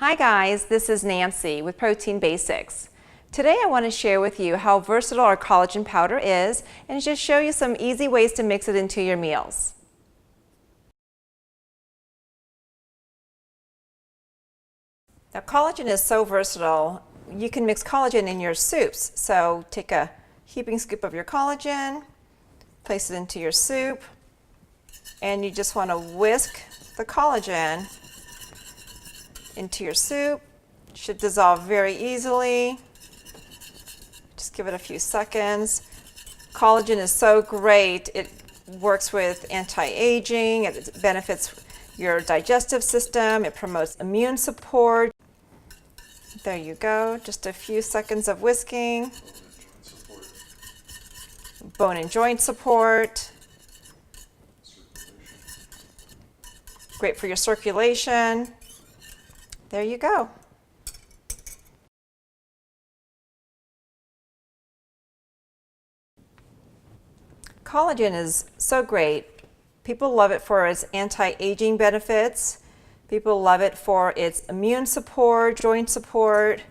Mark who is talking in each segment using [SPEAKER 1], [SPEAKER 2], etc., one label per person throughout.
[SPEAKER 1] Hi guys, this is Nancy with Protein Basics. Today I want to share with you how versatile our collagen powder is and just show you some easy ways to mix it into your meals. Now collagen is so versatile, you can mix collagen in your soups. So take a heaping scoop of your collagen, place it into your soup, and you just want to whisk the collagen into your soup. It should dissolve very easily. Just give it a few seconds. Collagen is so great. It works with anti-aging. It benefits your digestive system. It promotes immune support. There you go. Just a few seconds of whisking. Bone and joint support. Great for your circulation. There you go. Collagen is so great. People love it for its anti-aging benefits. People love it for its immune support, joint support.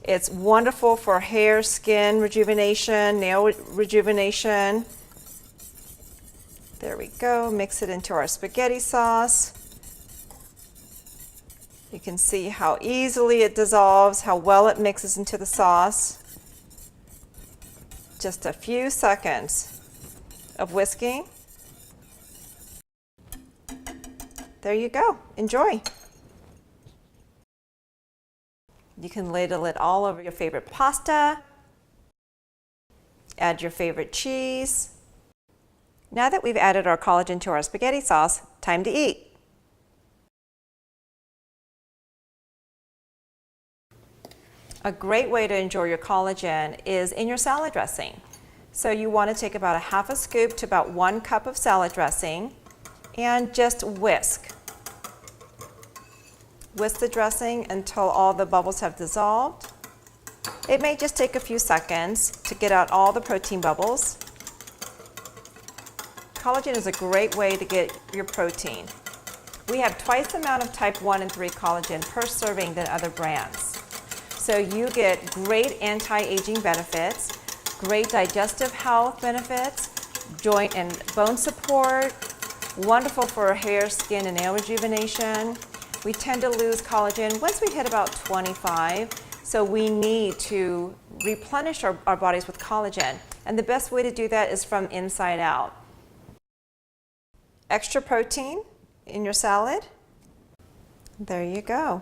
[SPEAKER 1] It's wonderful for hair, skin rejuvenation, nail rejuvenation. There we go. Mix it into our spaghetti sauce. You can see how easily it dissolves, how well it mixes into the sauce. Just a few seconds of whisking. There you go. Enjoy. You can ladle it all over your favorite pasta. Add your favorite cheese. Now that we've added our collagen to our spaghetti sauce, time to eat. A great way to enjoy your collagen is in your salad dressing. So you want to take about a half a scoop to about 1 cup of salad dressing and just whisk. Whisk the dressing until all the bubbles have dissolved. It may just take a few seconds to get out all the protein bubbles. Collagen is a great way to get your protein. We have twice the amount of type 1 and 3 collagen per serving than other brands. So you get great anti-aging benefits, great digestive health benefits, joint and bone support, wonderful for hair, skin, and nail rejuvenation. We tend to lose collagen once we hit about 25, so we need to replenish our bodies with collagen. And the best way to do that is from inside out. Extra protein in your salad. There you go.